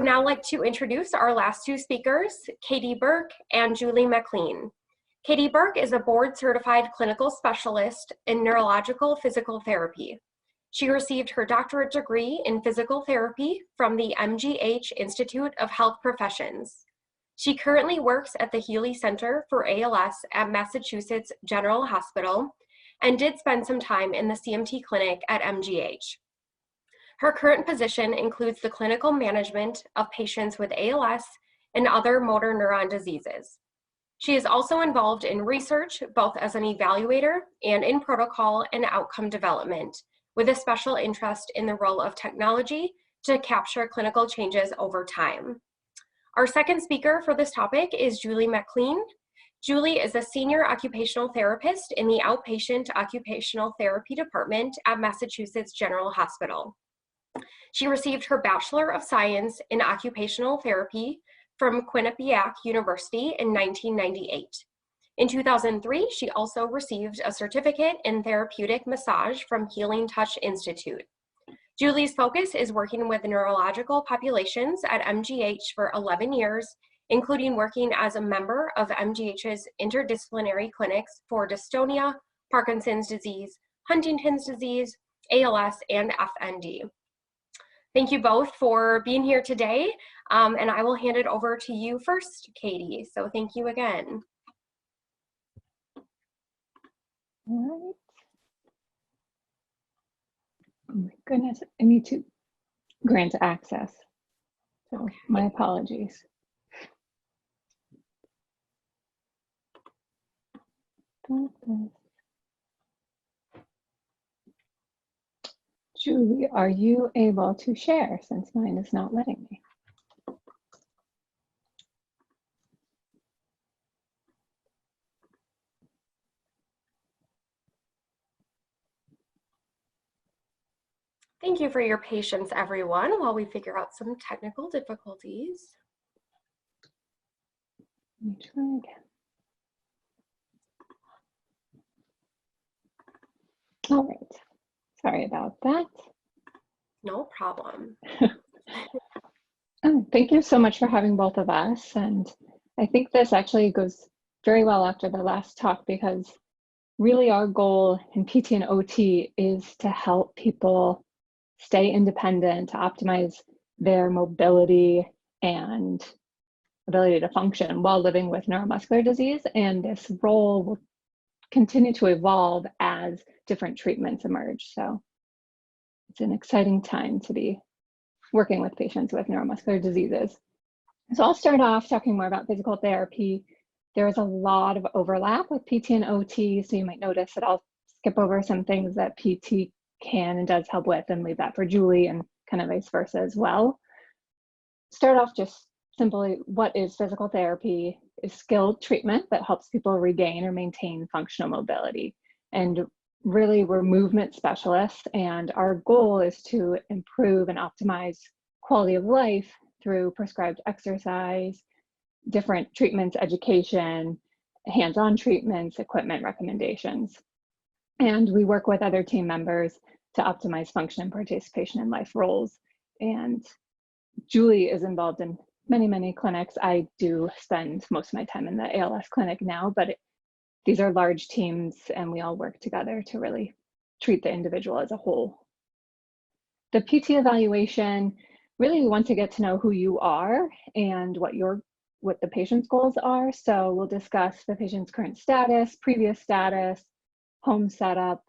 now like to introduce our last two speakers, Katey Burke and Julie MacLean. Katey Burke is a board-certified clinical specialist in neurological physical therapy. She received her doctorate degree in physical therapy from the MGH Institute of Health Professions. She currently works at the Healy Center for ALS at Massachusetts General Hospital and did spend some time in the CMT clinic at MGH. Her current position includes the clinical management of patients with ALS and other motor neuron diseases. She is also involved in research, both as an evaluator and in protocol and outcome development, with a special interest in the role of technology to capture clinical changes over time. Our second speaker for this topic is Julie MacLean. Julie is a senior occupational therapist in the outpatient occupational therapy department at Massachusetts General Hospital. She received her Bachelor of Science in Occupational Therapy from Quinnipiac University in 1998. In 2003, she also received a certificate in therapeutic massage from Healing Touch Institute. Julie's focus is working with neurological populations at MGH for 11 years, including working as a member of MGH's interdisciplinary clinics for dystonia, Parkinson's disease, Huntington's disease, ALS, and FND. Thank you both for being here today, and I will hand it over to you first, Katey. So thank you again. All right. Oh my goodness, I need to grant access. So okay. My apologies. Julie, are you able to share since mine is not letting me? Thank you for your patience, everyone, while we figure out some technical difficulties. Let me try again. All right. Sorry about that. No problem. Oh, thank you so much for having both of us. And I think this actually goes very well after the last talk, because really our goal in PT and OT is to help people stay independent, to optimize their mobility and ability to function while living with neuromuscular disease. And this role will continue to evolve as different treatments emerge. So it's an exciting time to be working with patients with neuromuscular diseases. So I'll start off talking more about physical therapy. There is a lot of overlap with PT and OT, so you might notice that I'll skip over some things that PT can and does help with and leave that for Julie, and kind of vice versa as well. Start off just simply, what is physical therapy? Is skilled treatment that helps people regain or maintain functional mobility. And really, we're movement specialists, and our goal is to improve and optimize quality of life through prescribed exercise, different treatments, education, hands-on treatments, equipment recommendations. And we work with other team members to optimize function and participation in life roles. And Julie is involved in many, many clinics. I do spend most of my time in the ALS clinic now, but these are large teams and we all work together to really treat the individual as a whole. The PT evaluation, really we want to get to know who you are and what the patient's goals are. So we'll discuss the patient's current status, previous status, home setup,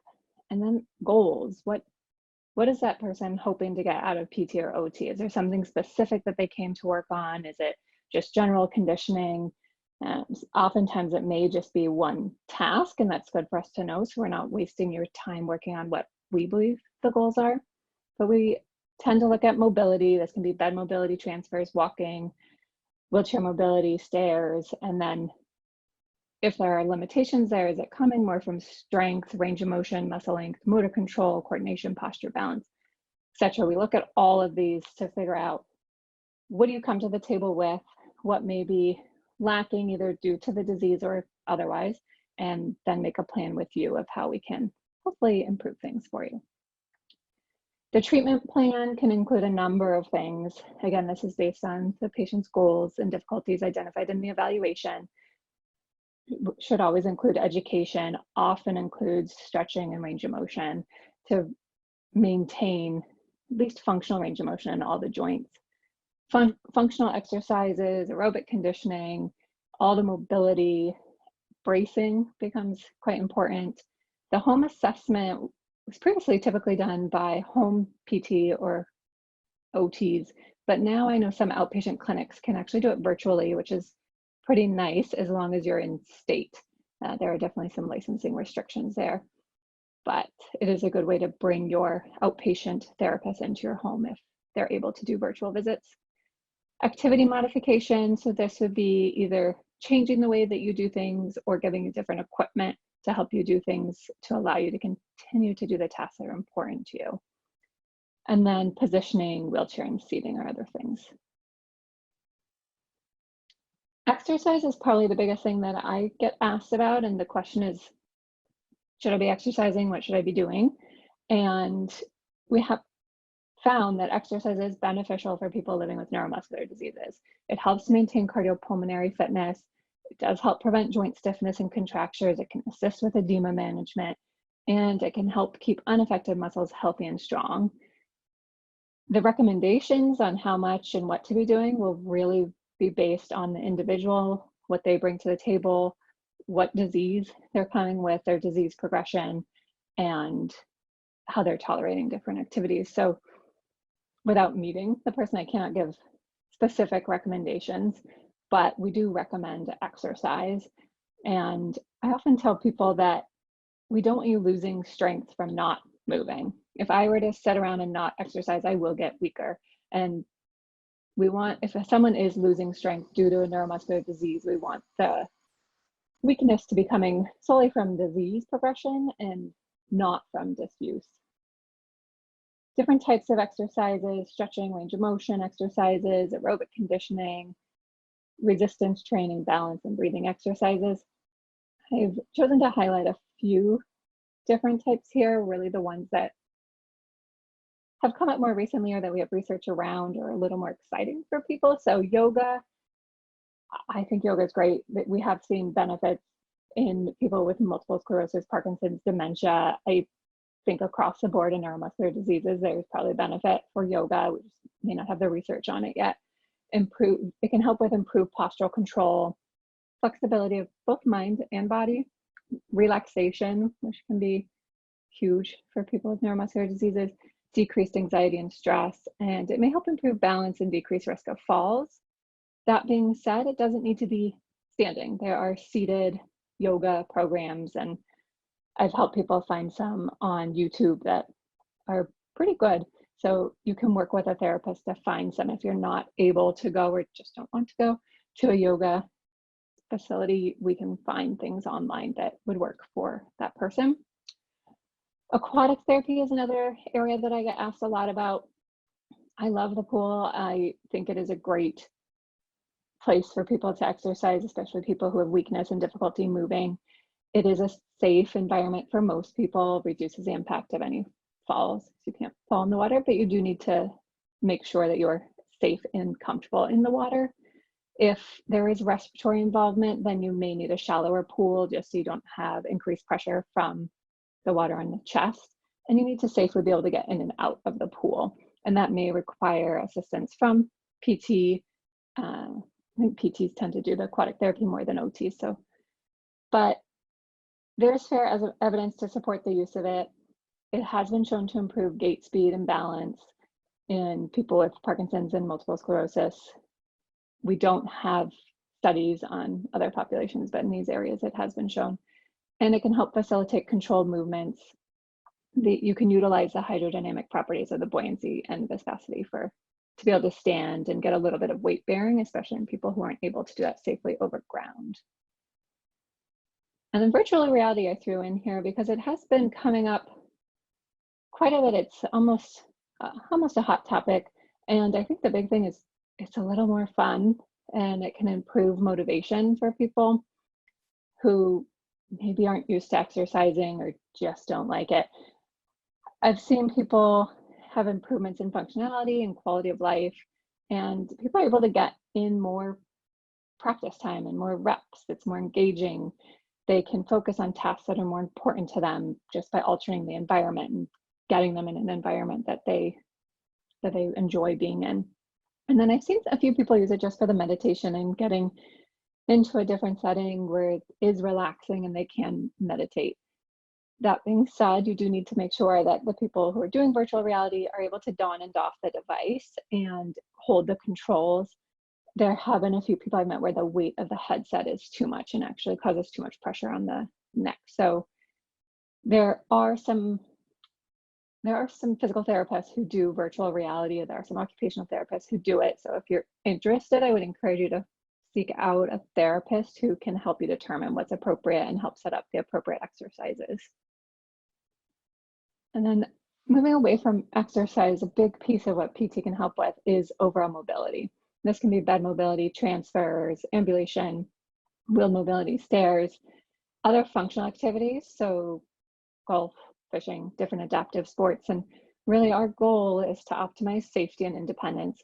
and then goals. What is that person hoping to get out of PT or OT? Is there something specific that they came to work on? Is it just general conditioning? Oftentimes it may just be one task, and that's good for us to know, so we're not wasting your time working on what we believe the goals are. But we tend to look at mobility. This can be bed mobility, transfers, walking, wheelchair mobility, stairs, and then if there are limitations there, is it coming more from strength, range of motion, muscle length, motor control, coordination, posture, balance, etc. We look at all of these to figure out, what do you come to the table with, what may be lacking either due to the disease or otherwise, and then make a plan with you of how we can hopefully improve things for you. The treatment plan can include a number of things. Again, this is based on the patient's goals and difficulties identified in the evaluation. Should always include education, often includes stretching and range of motion to maintain at least functional range of motion in all the joints. Functional exercises, aerobic conditioning, all the mobility, bracing becomes quite important. The home assessment was previously typically done by home PT or OTs, but now I know some outpatient clinics can actually do it virtually, which is pretty nice as long as you're in state. There are definitely some licensing restrictions there, but it is a good way to bring your outpatient therapist into your home if they're able to do virtual visits. Activity modification, so this would be either changing the way that you do things or giving you different equipment to help you do things to allow you to continue to do the tasks that are important to you. And then positioning, wheelchair and seating are other things. Exercise is probably the biggest thing that I get asked about, and the question is, should I be exercising? What should I be doing? And we have found that exercise is beneficial for people living with neuromuscular diseases. It helps maintain cardiopulmonary fitness. It does help prevent joint stiffness and contractures. It can assist with edema management, and it can help keep unaffected muscles healthy and strong. The recommendations on how much and what to be doing will really be based on the individual, what they bring to the table, what disease they're coming with, their disease progression, and how they're tolerating different activities. So without meeting the person, I cannot give specific recommendations, but we do recommend exercise. And I often tell people that we don't want you losing strength from not moving. If I were to sit around and not exercise, I will get weaker. And we want, if someone is losing strength due to a neuromuscular disease, we want the weakness to be coming solely from disease progression and not from disuse. Different types of exercises, stretching, range of motion exercises, aerobic conditioning, resistance training, balance and breathing exercises. I've chosen to highlight a few different types here, really the ones that have come up more recently or that we have research around or a little more exciting for people. So yoga, I think yoga is great. We have seen benefits in people with multiple sclerosis, Parkinson's, dementia. I think across the board in neuromuscular diseases, there's probably benefit for yoga. We just may not have the research on it yet. It can help with improved postural control, flexibility of both mind and body, relaxation, which can be huge for people with neuromuscular diseases, decreased anxiety and stress, and it may help improve balance and decrease risk of falls. That being said, it doesn't need to be standing. There are seated yoga programs, and I've helped people find some on YouTube that are pretty good. So you can work with a therapist to find some if you're not able to go or just don't want to go to a yoga facility. We can find things online that would work for that person. Aquatic therapy is another area that I get asked a lot about. I love the pool. I think it is a great place for people to exercise, especially people who have weakness and difficulty moving. It is a safe environment for most people, reduces the impact of any falls. You can't fall in the water, but you do need to make sure that you're safe and comfortable in the water. If there is respiratory involvement, then you may need a shallower pool just so you don't have increased pressure from the water on the chest. And you need to safely be able to get in and out of the pool. And that may require assistance from PT. I think PTs tend to do the aquatic therapy more than OTs. But there's fair evidence to support the use of it. It has been shown to improve gait speed and balance in people with Parkinson's and multiple sclerosis. We don't have studies on other populations, but in these areas it has been shown. And it can help facilitate controlled movements. You can utilize the hydrodynamic properties of the buoyancy and viscosity to be able to stand and get a little bit of weight bearing, especially in people who aren't able to do that safely over ground. And then virtual reality I threw in here because it has been coming up quite a bit. It's almost a hot topic. And I think the big thing is it's a little more fun and it can improve motivation for people who maybe aren't used to exercising or just don't like it. I've seen people have improvements in functionality and quality of life, and people are able to get in more practice time and more reps. It's more engaging. They can focus on tasks that are more important to them just by altering the environment and getting them in an environment that they enjoy being in. And then I've seen a few people use it just for the meditation and getting into a different setting where it is relaxing and they can meditate. That being said, you do need to make sure that the people who are doing virtual reality are able to don and doff the device and hold the controls. There have been a few people I've met where the weight of the headset is too much and actually causes too much pressure on the neck. So there are some physical therapists who do virtual reality. There are some occupational therapists who do it. So if you're interested, I would encourage you to seek out a therapist who can help you determine what's appropriate and help set up the appropriate exercises. And then moving away from exercise, a big piece of what PT can help with is overall mobility. This can be bed mobility, transfers, ambulation, wheel mobility, stairs, other functional activities. So golf, fishing, different adaptive sports. And really our goal is to optimize safety and independence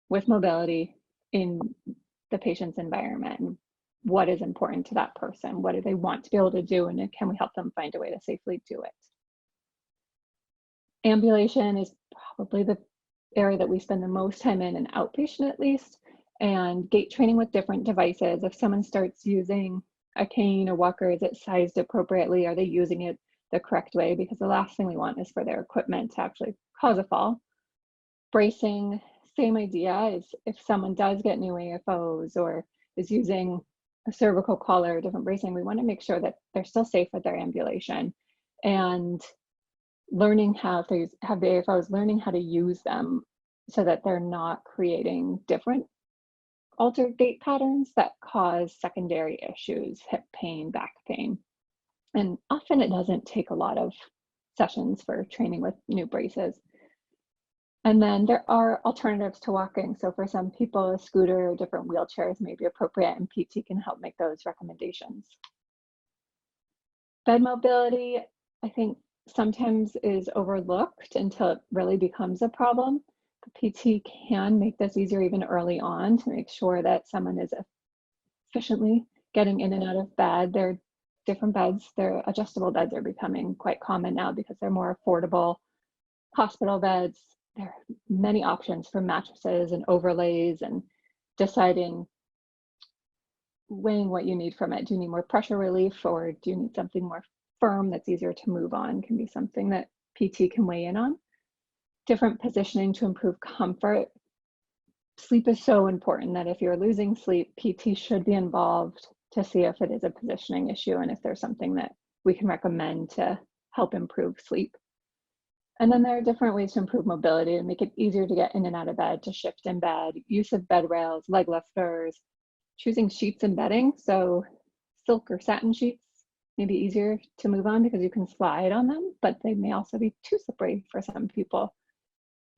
with mobility in the patient's environment. And what is important to that person? What do they want to be able to do? And can we help them find a way to safely do it? Ambulation is probably the area that we spend the most time in outpatient at least, and gait training with different devices. If someone starts using a cane or walker, is it sized appropriately? Are they using it the correct way? Because the last thing we want is for their equipment to actually cause a fall. Bracing, same idea, is if someone does get new AFOs or is using a cervical collar or different bracing, we want to make sure that they're still safe with their ambulation. And learning how to have the AFOs, learning how to use them so that they're not creating different altered gait patterns that cause secondary issues, hip pain, back pain. And often it doesn't take a lot of sessions for training with new braces. And then there are alternatives to walking. So for some people, a scooter or different wheelchairs may be appropriate, and PT can help make those recommendations. Bed mobility, I think, sometimes is overlooked until it really becomes a problem. The PT can make this easier even early on to make sure that someone is efficiently getting in and out of bed. There are different beds. Their adjustable beds are becoming quite common now because they're more affordable. Hospital beds, there are many options for mattresses and overlays, and deciding, weighing what you need from it. Do you need more pressure relief, or do you need something more firm that's easier to move on? Can be something that PT can weigh in on. Different positioning to improve comfort. Sleep is so important that if you're losing sleep, PT should be involved to see if it is a positioning issue and if there's something that we can recommend to help improve sleep. And then there are different ways to improve mobility and make it easier to get in and out of bed, to shift in bed, use of bed rails, leg lifters, choosing sheets and bedding. So silk or satin sheets may be easier to move on because you can slide on them, but they may also be too slippery for some people.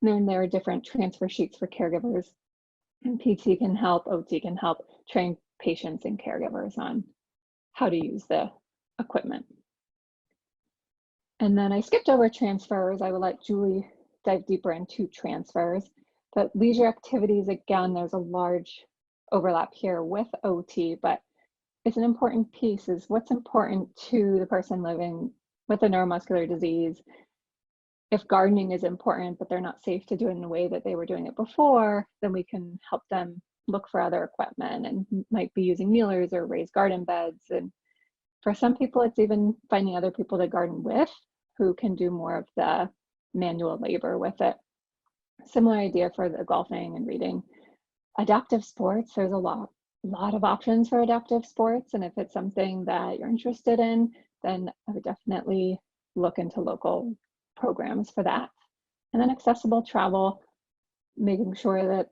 And then there are different transfer sheets for caregivers, and PT can help, OT can help train patients and caregivers on how to use the equipment. And then I skipped over transfers. I will let Julie dive deeper into transfers. But leisure activities, again, there's a large overlap here with OT, but it's an important piece, is what's important to the person living with a neuromuscular disease. If gardening is important, but they're not safe to do it in the way that they were doing it before, then we can help them look for other equipment, and might be using kneelers or raised garden beds. And for some people, it's even finding other people to garden with who can do more of the manual labor with it. Similar idea for the golfing and reading. Adaptive sports, there's a lot of options for adaptive sports. And if it's something that you're interested in, then I would definitely look into local programs for that. And then accessible travel, making sure that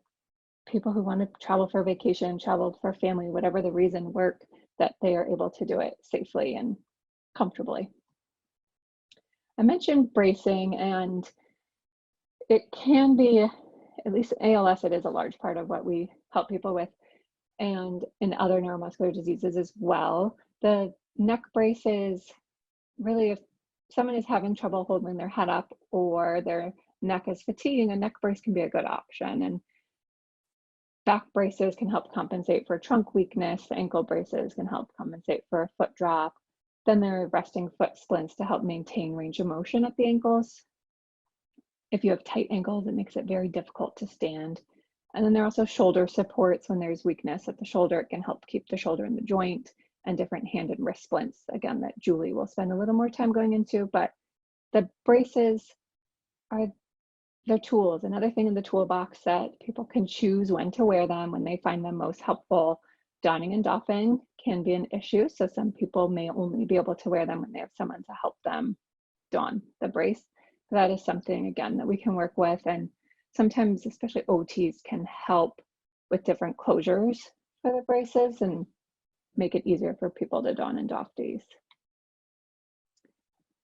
people who want to travel for vacation, travel for family, whatever the reason, work, that they are able to do it safely and comfortably. I mentioned bracing, and it can be, at least ALS, it is a large part of what we help people with, and in other neuromuscular diseases as well. The neck braces, really, if someone is having trouble holding their head up or their neck is fatiguing, a neck brace can be a good option. And back braces can help compensate for trunk weakness. Ankle braces can help compensate for a foot drop. Then there are resting foot splints to help maintain range of motion at the ankles. If you have tight ankles, it makes it very difficult to stand. And then there are also shoulder supports. When there's weakness at the shoulder, it can help keep the shoulder in the joint, and different hand and wrist splints, again, that Julie will spend a little more time going into. But the braces are the tools, another thing in the toolbox that people can choose when to wear them, when they find them most helpful. Donning and doffing can be an issue. So some people may only be able to wear them when they have someone to help them don the brace. That is something, again, that we can work with. And sometimes, especially OTs can help with different closures for the braces and make it easier for people to don and doff these.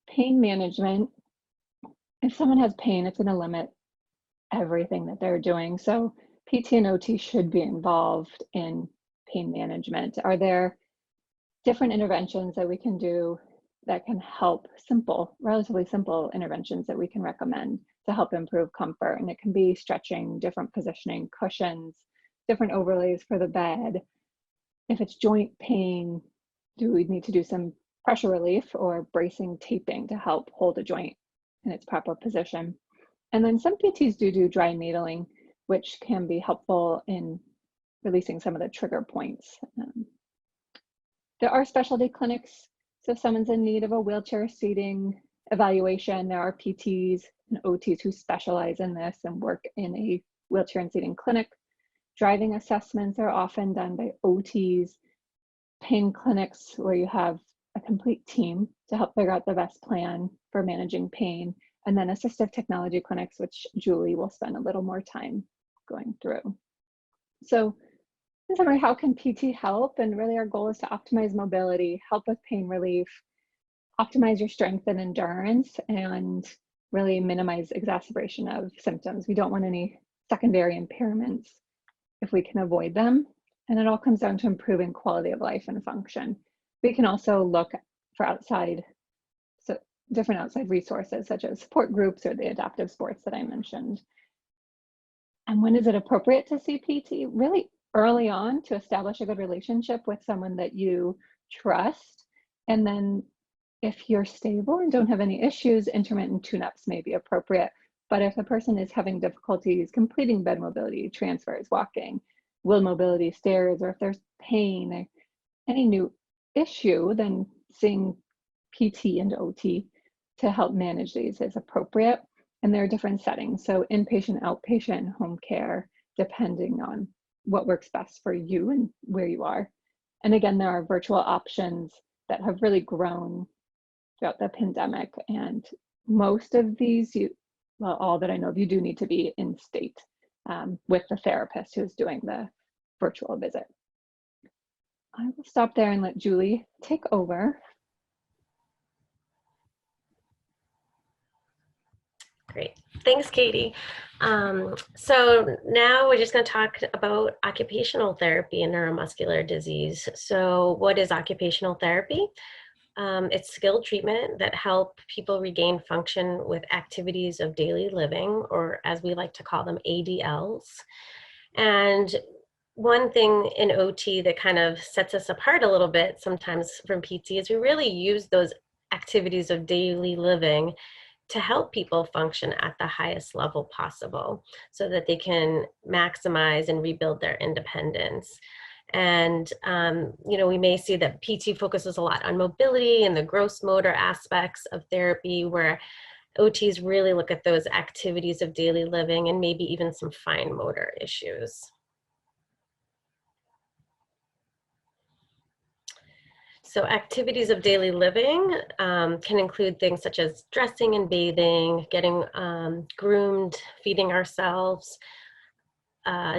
Pain management. If someone has pain, it's going to limit everything that they're doing. So PT and OT should be involved in pain management. Are there different interventions that we can do that can help, relatively simple interventions that we can recommend to help improve comfort? And it can be stretching, different positioning, cushions, different overlays for the bed. If it's joint pain, do we need to do some pressure relief or bracing taping to help hold a joint in its proper position? And then some PTs do dry needling, which can be helpful in releasing some of the trigger points. There are specialty clinics. So if someone's in need of a wheelchair seating evaluation, there are PTs and OTs who specialize in this and work in a wheelchair and seating clinic. Driving assessments are often done by OTs. Pain clinics, where you have a complete team to help figure out the best plan for managing pain. And then assistive technology clinics, which Julie will spend a little more time going through. So in summary, how can PT help? And really our goal is to optimize mobility, help with pain relief, optimize your strength and endurance, and really minimize exacerbation of symptoms. We don't want any secondary impairments if we can avoid them. And it all comes down to improving quality of life and function. We can also look for different outside resources, such as support groups or the adaptive sports that I mentioned. And when is it appropriate to see PT? Really early on, to establish a good relationship with someone that you trust. And then if you're stable and don't have any issues, intermittent tune-ups may be appropriate. But if the person is having difficulties completing bed mobility, transfers, walking, wheel mobility, stairs, or if there's pain or any new issue, then seeing PT and OT to help manage these is appropriate. And there are different settings. So inpatient, outpatient, home care, depending on what works best for you and where you are. And again, there are virtual options that have really grown throughout the pandemic. And most of these, all that I know of, you do need to be in state with the therapist who's doing the virtual visit. I will stop there and let Julie take over. Great. Thanks, Katey. So now we're just going to talk about occupational therapy and neuromuscular disease. So what is occupational therapy? It's skilled treatment that help people regain function with activities of daily living, or as we like to call them, ADLs. And one thing in OT that kind of sets us apart a little bit sometimes from PT is we really use those activities of daily living to help people function at the highest level possible so that they can maximize and rebuild their independence. And, we may see that PT focuses a lot on mobility and the gross motor aspects of therapy, where OTs really look at those activities of daily living and maybe even some fine motor issues. So activities of daily living can include things such as dressing and bathing, getting groomed, feeding ourselves,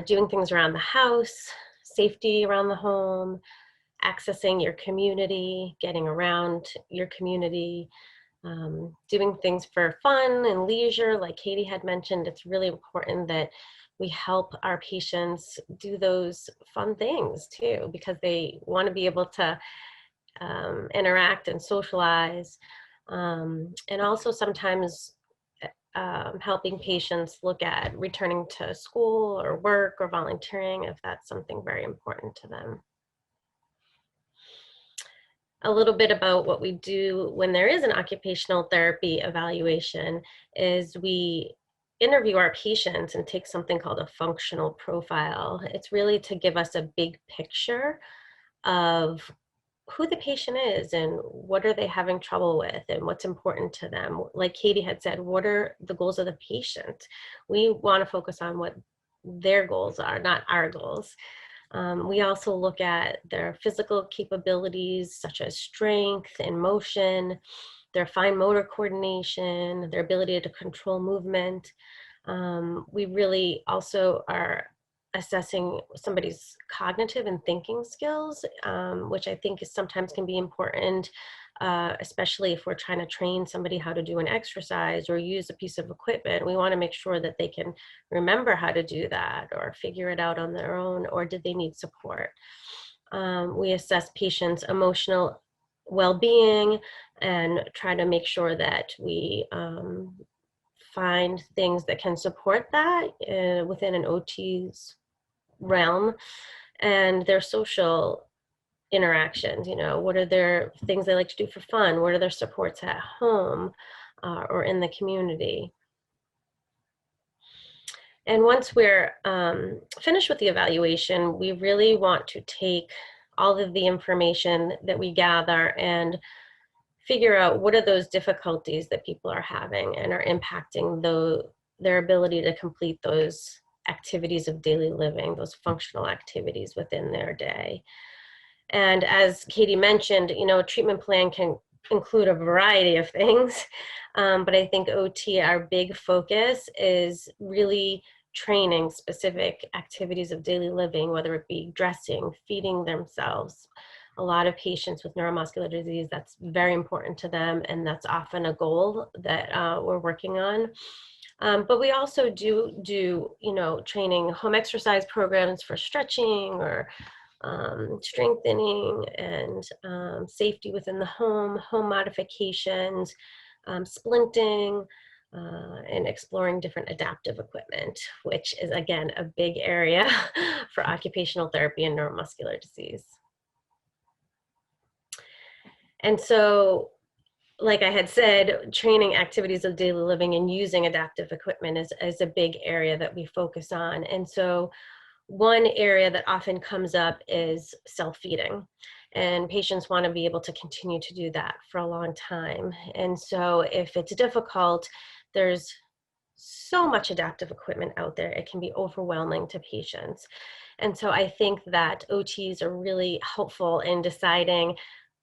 doing things around the house, safety around the home, accessing your community, getting around your community, doing things for fun and leisure. Like Katey had mentioned, it's really important that we help our patients do those fun things too, because they want to be able to interact and socialize. And also sometimes helping patients look at returning to school or work or volunteering if that's something very important to them. A little bit about what we do when there is an occupational therapy evaluation is we interview our patients and take something called a functional profile. It's really to give us a big picture of who the patient is and what are they having trouble with and what's important to them. Like Katey had said, what are the goals of the patient? We want to focus on what their goals are, not our goals. We also look at their physical capabilities, such as strength and motion, their fine motor coordination, their ability to control movement. We really also are assessing somebody's cognitive and thinking skills, which I think is sometimes can be important, especially if we're trying to train somebody how to do an exercise or use a piece of equipment. We want to make sure that they can remember how to do that or figure it out on their own, or did they need support? We assess patients' emotional well-being and try to make sure that we find things that can support that within an OT's realm, and their social interactions. You know, what are their things they like to do for fun? What are their supports at home or in the community? And once we're finished with the evaluation, we really want to take all of the information that we gather and figure out what are those difficulties that people are having and are impacting their ability to complete those activities of daily living, those functional activities within their day. And as Katey mentioned, you know, a treatment plan can include a variety of things, but I think OT, our big focus is really training specific activities of daily living, whether it be dressing, feeding themselves. A lot of patients with neuromuscular disease, that's very important to them, and that's often a goal that we're working on. But we also do, you know, training home exercise programs for stretching or strengthening and safety within the home modifications, splinting, and exploring different adaptive equipment, which is, again, a big area for occupational therapy and neuromuscular disease. And so, like I had said, training activities of daily living and using adaptive equipment is a big area that we focus on. And so one area that often comes up is self-feeding, and patients want to be able to continue to do that for a long time. And so if it's difficult, there's so much adaptive equipment out there, it can be overwhelming to patients. And so I think that OTs are really helpful in deciding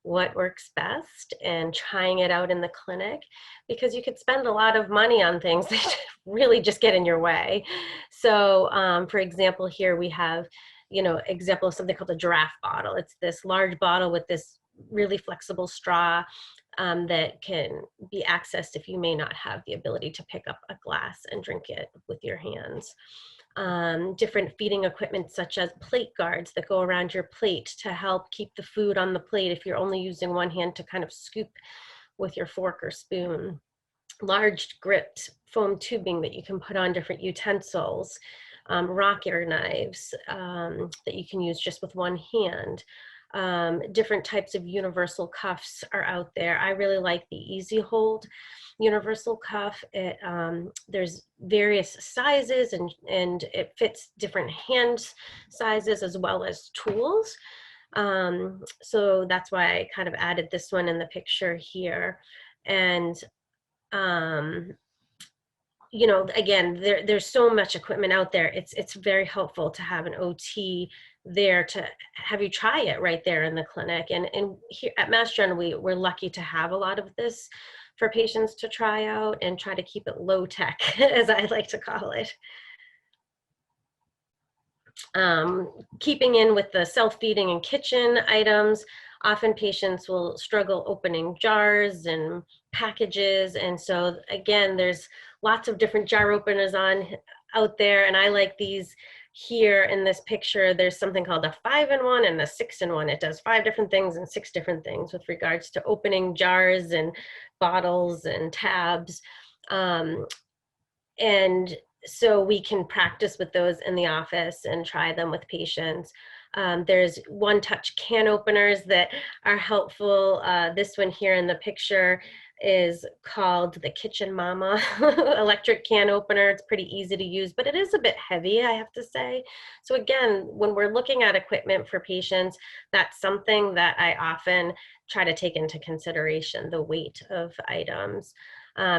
what works best and trying it out in the clinic, because you could spend a lot of money on things that really just get in your way. So for example, here we have, you know, example of something called a giraffe bottle. It's this large bottle with this really flexible straw that can be accessed if you may not have the ability to pick up a glass and drink it with your hands. Different feeding equipment such as plate guards that go around your plate to help keep the food on the plate if you're only using one hand to kind of scoop with your fork or spoon. Large gripped foam tubing that you can put on different utensils, rocket knives that you can use just with one hand. Different types of universal cuffs are out there. I really like the Easy Hold universal cuff. There's various sizes and it fits different hand sizes as well as tools. So that's why I kind of added this one in the picture here. And you know, again, there's so much equipment out there. It's very helpful to have an OT there to have you try it right there in the clinic. And here at Mass General, we're lucky to have a lot of this for patients to try out and try to keep it low tech, as I like to call it. Keeping in with the self-feeding and kitchen items, often patients will struggle opening jars and packages. And so again, there's lots of different jar openers out there. And I like these here in this picture. There's something called a 5-in-1 and a 6-in-1. It does 5 different things and 6 different things with regards to opening jars and bottles and tabs. And so we can practice with those in the office and try them with patients. There's one-touch can openers that are helpful. This one here in the picture is called the Kitchen Mama electric can opener. It's pretty easy to use, but it is a bit heavy, I have to say. So again, when we're looking at equipment for patients, that's something that I often try to take into consideration, the weight of items.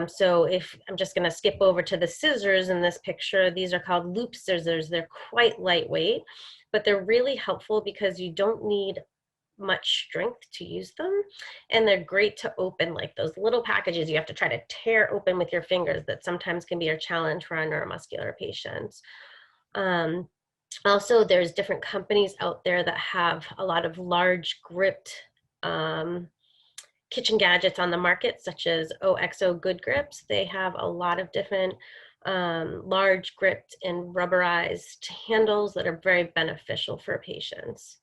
So if I'm just going to skip over to the scissors in this picture, these are called loop scissors. They're quite lightweight, but they're really helpful because you don't need much strength to use them, and they're great to open, like those little packages you have to try to tear open with your fingers that sometimes can be a challenge for our neuromuscular patients. Also, there's different companies out there that have a lot of large gripped kitchen gadgets on the market, such as OXO Good Grips. They have a lot of different large gripped and rubberized handles that are very beneficial for patients.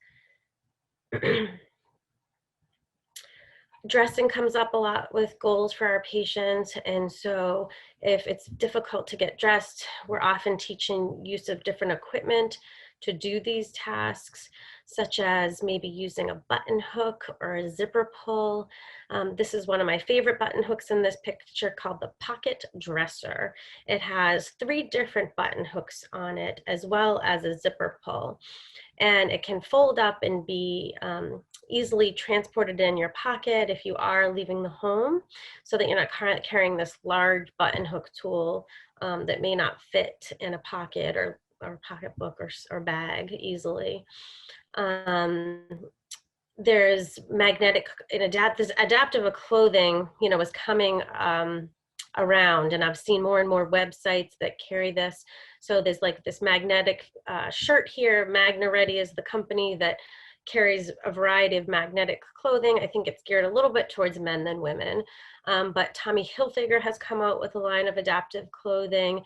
Dressing comes up a lot with goals for our patients, and so if it's difficult to get dressed, we're often teaching use of different equipment to do these tasks, such as maybe using a button hook or a zipper pull. This is one of my favorite button hooks in this picture, called the Pocket Dresser. It has 3 different button hooks on it, as well as a zipper pull. And it can fold up and be easily transported in your pocket if you are leaving the home, so that you're not carrying this large button hook tool that may not fit in a pocket or pocketbook or bag easily. There's magnetic and this adaptive clothing, is coming around, and I've seen more and more websites that carry this. So there's like this magnetic shirt here. Magna Ready is the company that carries a variety of magnetic clothing. I think it's geared a little bit towards men than women, but Tommy Hilfiger has come out with a line of adaptive clothing.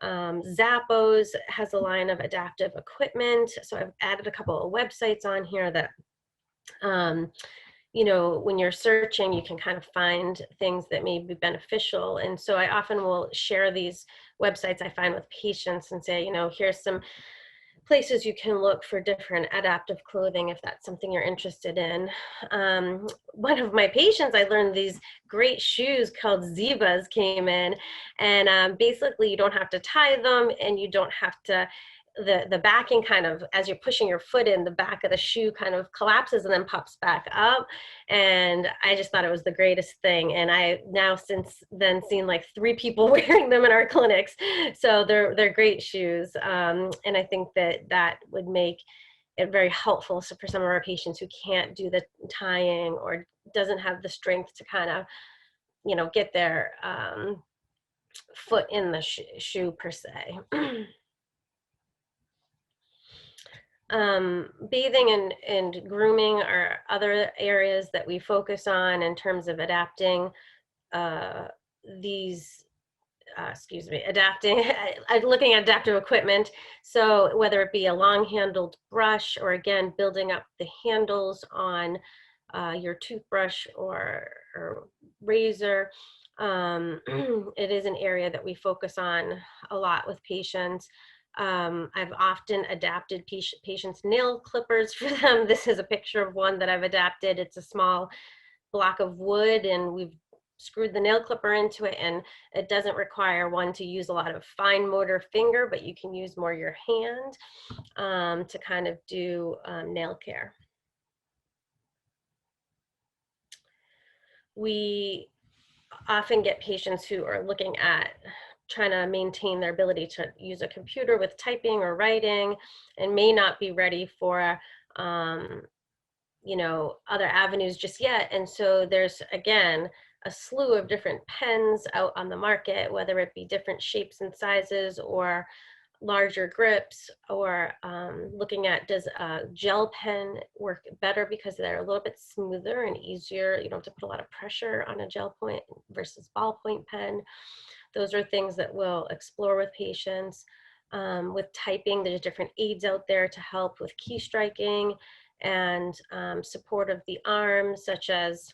Zappos has a line of adaptive equipment. So I've added a couple of websites on here that when you're searching, you can kind of find things that may be beneficial. And so I often will share these websites I find with patients and say, here's some places you can look for different adaptive clothing if that's something you're interested in. One of my patients, I learned these great shoes called Zebas came in, and basically you don't have to tie them, and you don't have to, the backing kind of, as you're pushing your foot in, the back of the shoe kind of collapses and then pops back up. And I just thought it was the greatest thing. And I now since then seen like 3 people wearing them in our clinics. So they're great shoes. And I think that would make it very helpful for some of our patients who can't do the tying or doesn't have the strength to kind of, get their foot in the shoe per se. Bathing and grooming are other areas that we focus on in terms of adapting looking at adaptive equipment. So whether it be a long-handled brush, or again, building up the handles on your toothbrush or razor, it is an area that we focus on a lot with patients. I've often adapted patients' nail clippers for them. This is a picture of one that I've adapted. It's a small block of wood, and we've screwed the nail clipper into it, and it doesn't require one to use a lot of fine motor finger, but you can use more your hand to kind of do nail care. We often get patients who are looking at trying to maintain their ability to use a computer with typing or writing, and may not be ready for other avenues just yet. And so there's, again, a slew of different pens out on the market, whether it be different shapes and sizes or larger grips, or looking at, does a gel pen work better because they're a little bit smoother and easier. You don't have to put a lot of pressure on a gel point versus ballpoint pen. Those are things that we'll explore with patients. With typing, there's different aids out there to help with key striking and support of the arms, such as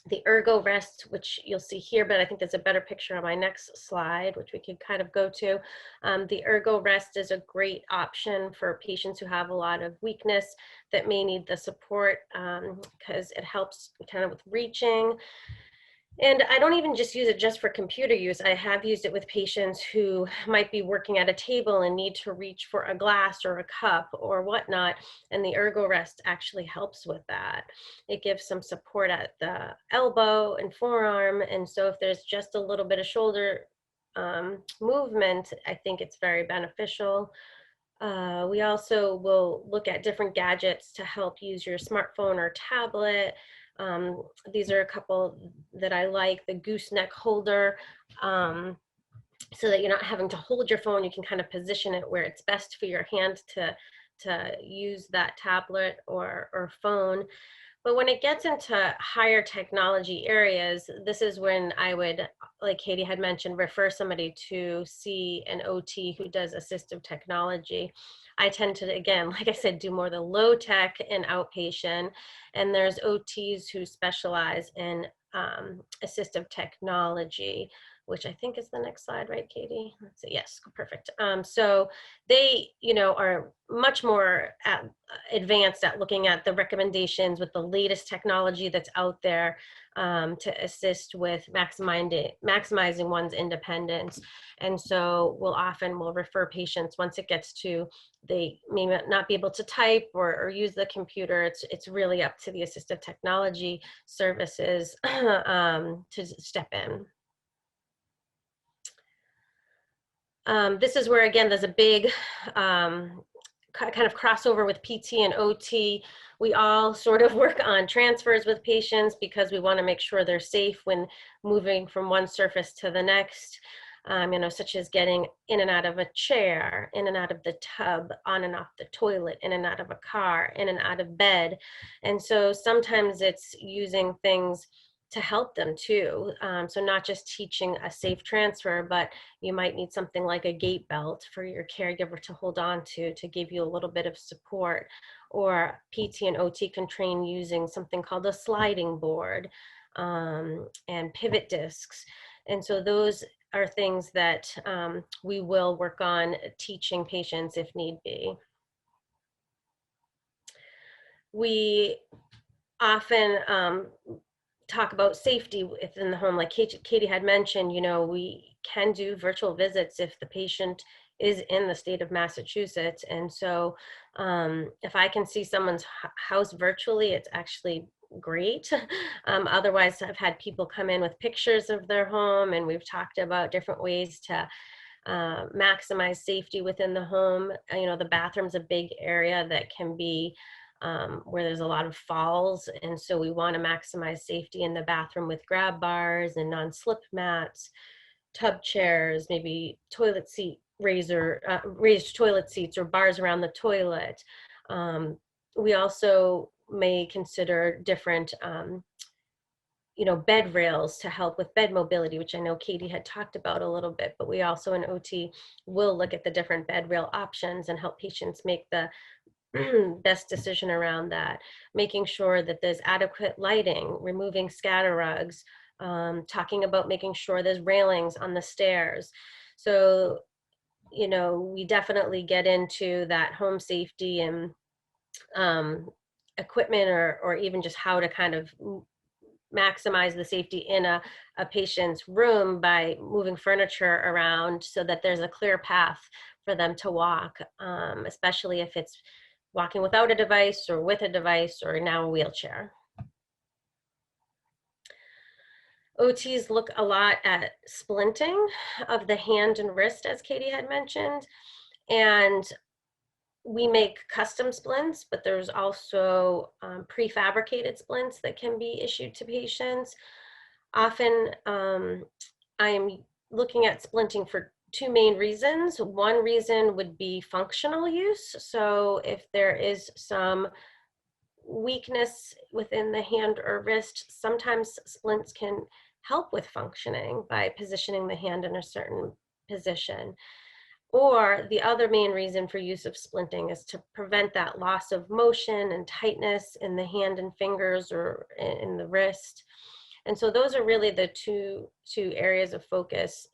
The ergo rest, which you'll see here, but I think there's a better picture on my next slide, which we could kind of go to. The ergo rest is a great option for patients who have a lot of weakness that may need the support, because it helps kind of with reaching. And I don't even just use it just for computer use. I have used it with patients who might be working at a table and need to reach for a glass or a cup or whatnot. And the ergo rest actually helps with that. It gives some support at the elbow and forearm. And so if there's just a little bit of shoulder movement, I think it's very beneficial. We also will look at different gadgets to help use your smartphone or tablet. These are a couple that I like. The gooseneck holder, so that you're not having to hold your phone. You can kind of position it where it's best for your hand to use that tablet or phone. But when it gets into higher technology areas, this is when I would, like Katey had mentioned, refer somebody to see an OT who does assistive technology. I tend to, again, like I said, do more the low tech and outpatient, and there's OTs who specialize in assistive technology, which I think is the next slide, right, Katey? Let's see. Yes, perfect. So they, are much more advanced at looking at the recommendations with the latest technology that's out there to assist with maximizing one's independence. And so we'll refer patients once it gets to, they may not be able to type or use the computer. It's really up to the assistive technology services to step in. This is where, again, there's a big kind of crossover with PT and OT. We all sort of work on transfers with patients because we want to make sure they're safe when moving from one surface to the next, such as getting in and out of a chair, in and out of the tub, on and off the toilet, in and out of a car, in and out of bed. And so sometimes it's using things to help them too. So not just teaching a safe transfer, but you might need something like a gait belt for your caregiver to hold on to give you a little bit of support. Or PT and OT can train using something called a sliding board and pivot discs. And so those are things that we will work on teaching patients if need be. We often talk about safety within the home. Like Katey had mentioned, we can do virtual visits if the patient is in the state of Massachusetts. And so if I can see someone's house virtually, it's actually great. Otherwise, I've had people come in with pictures of their home, and we've talked about different ways to maximize safety within the home. The bathroom's a big area that can be where there's a lot of falls. And so we want to maximize safety in the bathroom with grab bars and non-slip mats, tub chairs, maybe toilet seat raised toilet seats or bars around the toilet. We also may consider different bed rails to help with bed mobility, which I know Katey had talked about a little bit, but we also in OT will look at the different bed rail options and help patients make the best decision around that, making sure that there's adequate lighting, removing scatter rugs, talking about making sure there's railings on the stairs. So, we definitely get into that home safety and equipment or even just how to kind of maximize the safety in a patient's room by moving furniture around so that there's a clear path for them to walk, especially if it's walking without a device or with a device or now a wheelchair. OTs look a lot at splinting of the hand and wrist, as Katey had mentioned, and we make custom splints, but there's also prefabricated splints that can be issued to patients. Often I'm looking at splinting for two main reasons. One reason would be functional use. So if there is some weakness within the hand or wrist, sometimes splints can help with functioning by positioning the hand in a certain position. Or the other main reason for use of splinting is to prevent that loss of motion and tightness in the hand and fingers or in the wrist. And so those are really the two areas of focus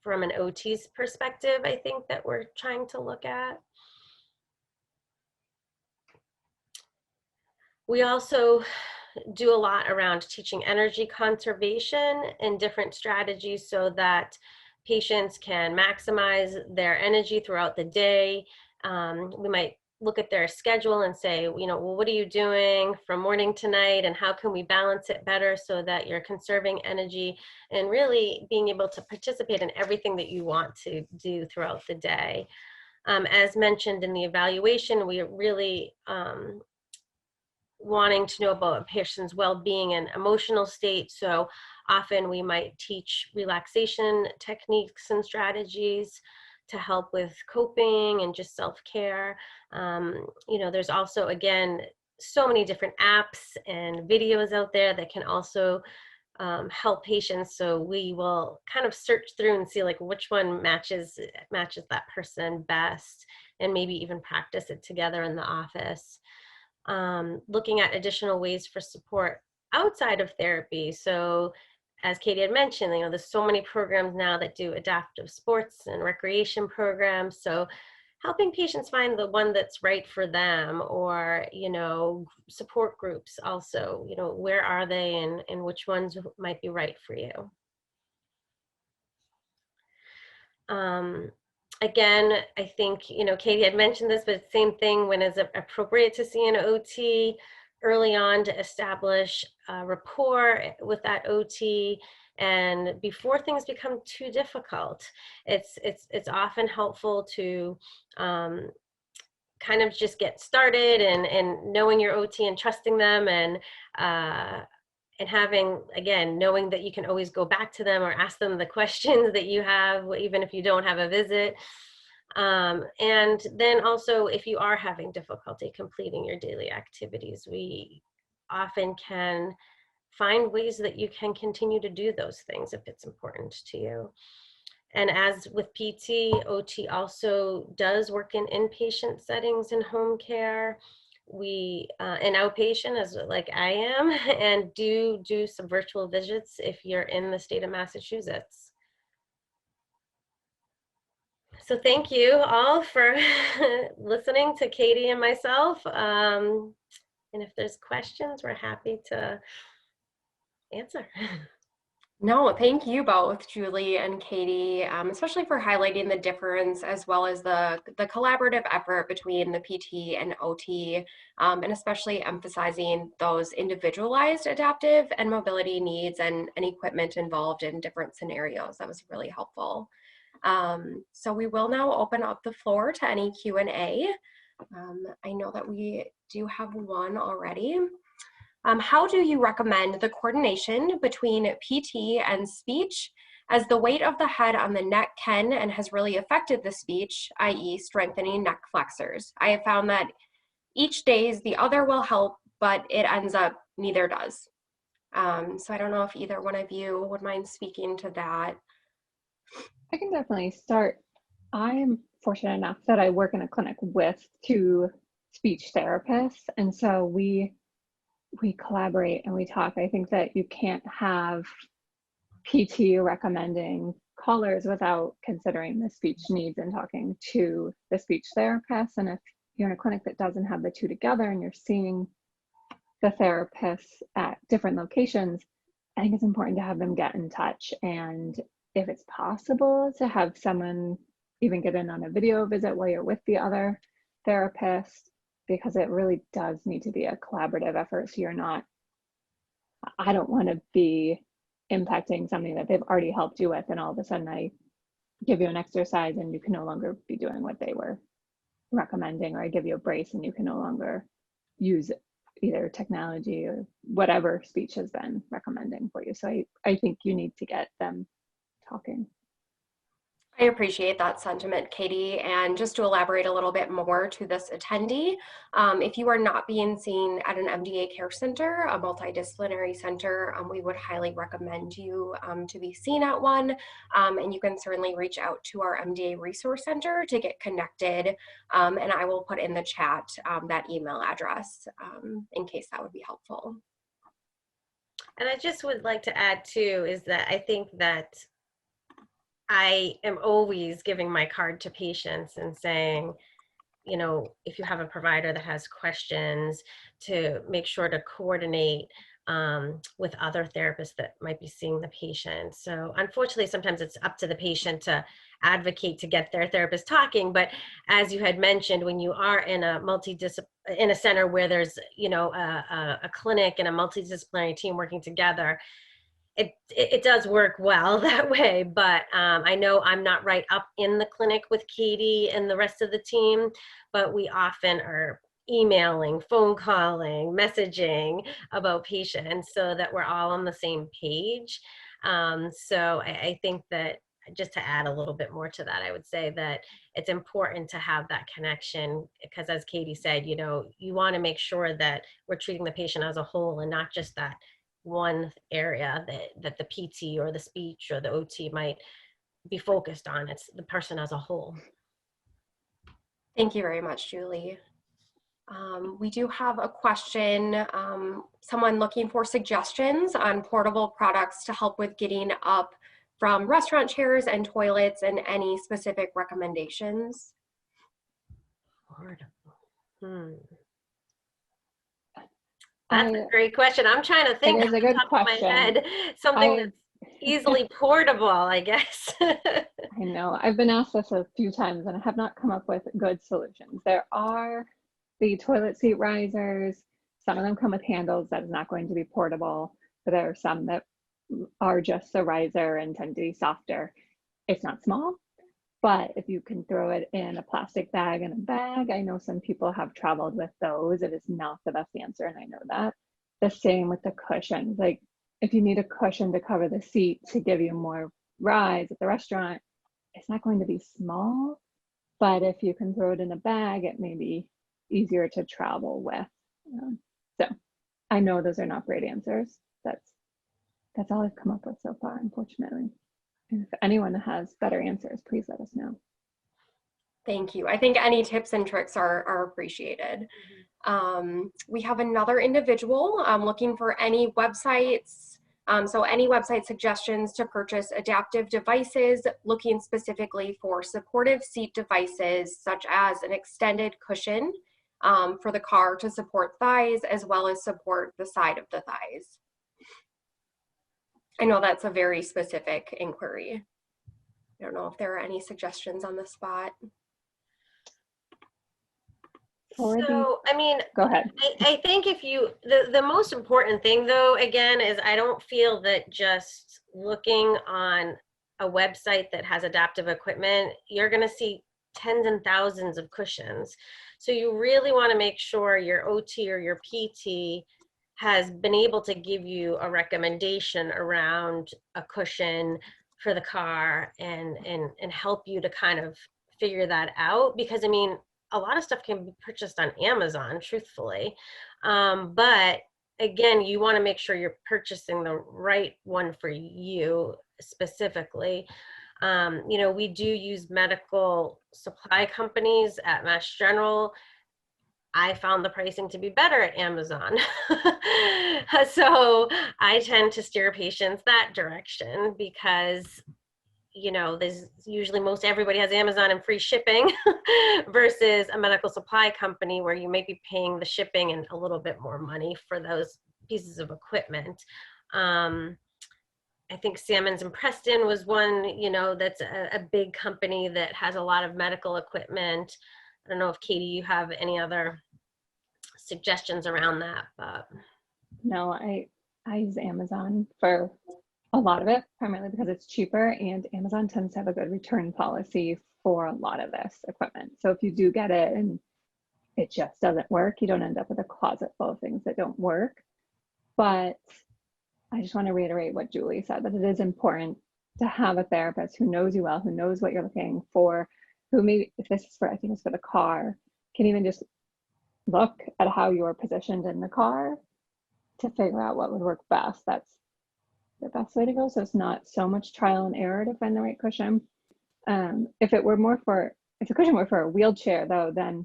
from an OT's perspective, I think, that we're trying to look at. We also do a lot around teaching energy conservation and different strategies so that patients can maximize their energy throughout the day. We might look at their schedule and say, well, what are you doing from morning to night, and how can we balance it better so that you're conserving energy and really being able to participate in everything that you want to do throughout the day. As mentioned in the evaluation, we really wanting to know about a patient's well-being and emotional state. So often we might teach relaxation techniques and strategies to help with coping and just self-care. There's also, again, so many different apps and videos out there that can also help patients. So we will kind of search through and see like which one matches that person best, and maybe even practice it together in the office. Looking at additional ways for support outside of therapy. So as Katey had mentioned, there's so many programs now that do adaptive sports and recreation programs. So helping patients find the one that's right for them, or, support groups also, where are they and which ones might be right for you. Again, I think, Katey had mentioned this, but same thing, when it's appropriate to see an OT early on to establish a rapport with that OT, and before things become too difficult. It's often helpful to kind of just get started and knowing your OT and trusting them, and having, again, knowing that you can always go back to them or ask them the questions that you have, even if you don't have a visit. And then also, if you are having difficulty completing your daily activities, we often can find ways that you can continue to do those things if it's important to you. And as with PT, OT also does work in inpatient settings and home care. We, an outpatient, as like I am, and do some virtual visits if you're in the state of Massachusetts. So thank you all for listening to Katey and myself. And if there's questions, we're happy to answer. No, thank you both, Julie and Katey, especially for highlighting the difference, as well as the collaborative effort between the PT and OT, and especially emphasizing those individualized adaptive and mobility needs and equipment involved in different scenarios. That was really helpful. So we will now open up the floor to any Q&A. I know that we do have one already. How do you recommend the coordination between PT and speech, as the weight of the head on the neck can and has really affected the speech, i.e. strengthening neck flexors? I have found that each days the other will help, but it ends up neither does. So I don't know if either one of you would mind speaking to that. I can definitely start. I'm fortunate enough that I work in a clinic with 2 speech therapists, and so we collaborate and we talk. I think that you can't have PT recommending callers without considering the speech needs and talking to the speech therapist. And if you're in a clinic that doesn't have the 2 together and you're seeing the therapists at different locations, I think it's important to have them get in touch. And if it's possible to have someone even get in on a video visit while you're with the other therapist, because it really does need to be a collaborative effort. So you're not, I don't want to be impacting something that they've already helped you with, and all of a sudden I give you an exercise and you can no longer be doing what they were recommending, or I give you a brace and you can no longer use either technology or whatever speech has been recommending for you. So I think you need to get them talking. I appreciate that sentiment, Katey. And just to elaborate a little bit more to this attendee, if you are not being seen at an MDA care center, a multidisciplinary center, we would highly recommend you to be seen at one. And you can certainly reach out to our MDA Resource Center to get connected. And I will put in the chat that email address in case that would be helpful. And I just would like to add too, is that I think that I am always giving my card to patients and saying, you know, if you have a provider that has questions, to make sure to coordinate with other therapists that might be seeing the patient. So unfortunately, sometimes it's up to the patient to advocate to get their therapist talking. But as you had mentioned, when you are in a in a center where there's, you know, a clinic and a multidisciplinary team working together, it does work well that way. But I know I'm not right up in the clinic with Katey and the rest of the team, but we often are emailing, phone calling, messaging about patients so that we're all on the same page. So I think that, just to add a little bit more to that, I would say that it's important to have that connection, because as Katey said, you know, you want to make sure that we're treating the patient as a whole and not just that one area that the PT or the speech or the OT might be focused on. It's the person as a whole. Thank you very much, Julie. We do have a question, someone looking for suggestions on portable products to help with getting up from restaurant chairs and toilets, and any specific recommendations. That's a great question. I'm trying to think. It is a good question. My head, something that's easily portable, I guess. I know. I've been asked this a few times and I have not come up with good solutions. There are the toilet seat risers. Some of them come with handles. That is not going to be portable, but there are some that are just a riser and tend to be softer. It's not small, but if you can throw it in a plastic bag and a bag, I know some people have traveled with those. It is not the best answer, and I know that. The same with the cushions. Like, if you need a cushion to cover the seat to give you more rise at the restaurant, it's not going to be small, but if you can throw it in a bag, it may be easier to travel with. So I know those are not great answers. That's all I've come up with so far, unfortunately. And if anyone has better answers, please let us know. Thank you. I think any tips and tricks are appreciated. We have another individual looking for any websites, so any website suggestions to purchase adaptive devices, looking specifically for supportive seat devices, such as an extended cushion for the car to support thighs, as well as support the side of the thighs. I know that's a very specific inquiry. I don't know if there are any suggestions on the spot. So, I mean, go ahead. I think if you, the most important thing though, again, is I don't feel that just looking on a website that has adaptive equipment, you're going to see tens and thousands of cushions. So you really want to make sure your OT or your PT has been able to give you a recommendation around a cushion for the car and help you to kind of figure that out. Because I mean, a lot of stuff can be purchased on Amazon, truthfully. But again, you want to make sure you're purchasing the right one for you specifically. You know, we do use medical supply companies at Mass General. I found the pricing to be better at Amazon. So I tend to steer patients that direction because, you know, there's usually most everybody has Amazon and free shipping versus a medical supply company where you may be paying the shipping and a little bit more money for those pieces of equipment. I think Salmons and Preston was one, you know, that's a big company that has a lot of medical equipment. I don't know if Katey, you have any other suggestions around that, but. No, I use Amazon for a lot of it, primarily because it's cheaper, and Amazon tends to have a good return policy for a lot of this equipment. So if you do get it and it just doesn't work, you don't end up with a closet full of things that don't work. But I just want to reiterate what Julie said, that it is important to have a therapist who knows you well, who knows what you're looking for, who maybe, if this is for, I think it's for the car, can even just look at how you're positioned in the car to figure out what would work best. That's the best way to go. So it's not so much trial and error to find the right cushion. If the cushion were for a wheelchair though, then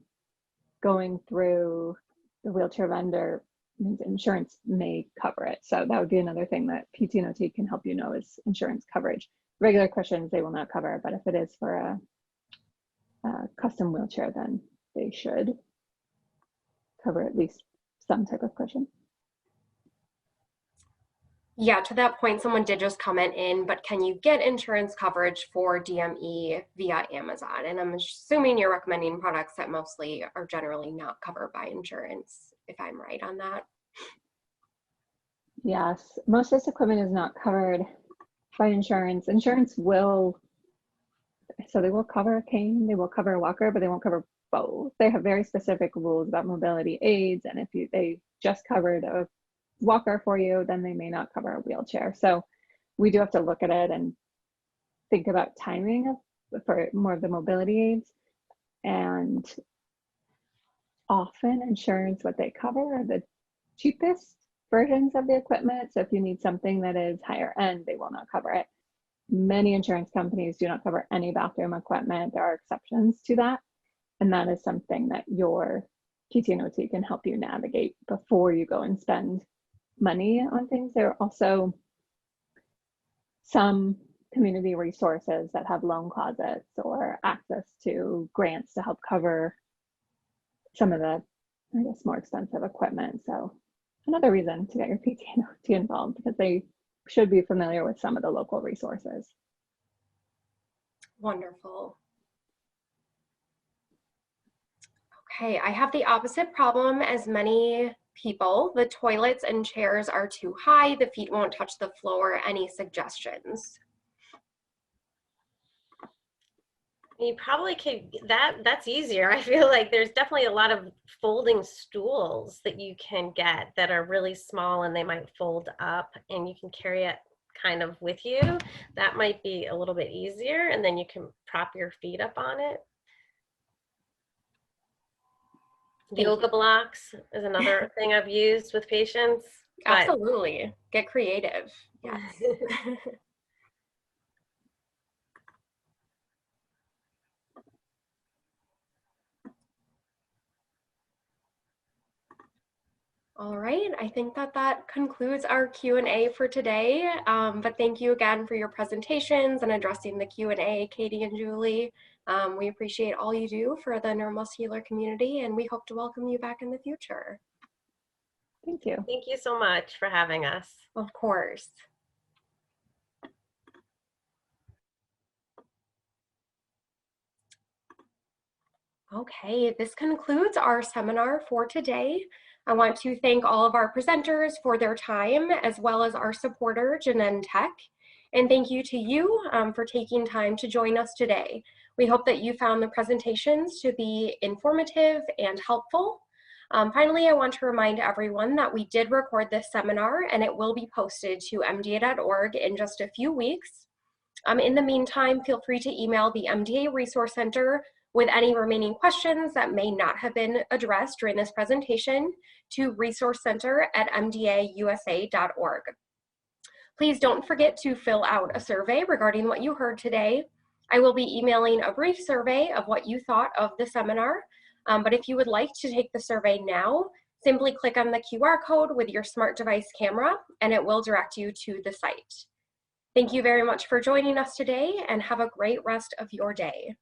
going through the wheelchair vendor means insurance may cover it. So that would be another thing that PT and OT can help you know is insurance coverage. Regular cushions they will not cover, but if it is for a custom wheelchair, then they should cover at least some type of cushion. Yeah, to that point, someone did just comment in, but can you get insurance coverage for DME via Amazon? And I'm assuming you're recommending products that mostly are generally not covered by insurance, if I'm right on that. Yes, most of this equipment is not covered by insurance. Insurance will, so they will cover a cane, they will cover a walker, but they won't cover both. They have very specific rules about mobility aids, and if they just covered a walker for you, then they may not cover a wheelchair. So we do have to look at it and think about timing for more of the mobility aids. And often insurance, what they cover are the cheapest versions of the equipment. So if you need something that is higher end, they will not cover it. Many insurance companies do not cover any bathroom equipment. There are exceptions to that. And that is something that your PT and OT can help you navigate before you go and spend money on things. There are also some community resources that have loan closets or access to grants to help cover some of the, I guess, more expensive equipment. So another reason to get your PT and OT involved, because they should be familiar with some of the local resources. Wonderful. Okay, I have the opposite problem as many people. The toilets and chairs are too high. The feet won't touch the floor. Any suggestions? You probably could, that's easier. I feel like there's definitely a lot of folding stools that you can get that are really small and they might fold up and you can carry it kind of with you. That might be a little bit easier, and then you can prop your feet up on it. Yoga blocks is another thing I've used with patients. Absolutely. Get creative. Yes. All right, I think that concludes our Q&A for today. But thank you again for your presentations and addressing the Q&A, Katey and Julie. We appreciate all you do for the neuromuscular community, and we hope to welcome you back in the future. Thank you. Thank you so much for having us. Of course. Okay, this concludes our seminar for today. I want to thank all of our presenters for their time, as well as our supporter, Genentech. And thank you to you for taking time to join us today. We hope that you found the presentations to be informative and helpful. Finally, I want to remind everyone that we did record this seminar and it will be posted to mda.org in just a few weeks. In the meantime, feel free to email the MDA Resource Center with any remaining questions that may not have been addressed during this presentation to resourcecenter@mdausa.org. Please don't forget to fill out a survey regarding what you heard today. I will be emailing a brief survey of what you thought of the seminar, but if you would like to take the survey now, simply click on the QR code with your smart device camera and it will direct you to the site. Thank you very much for joining us today and have a great rest of your day.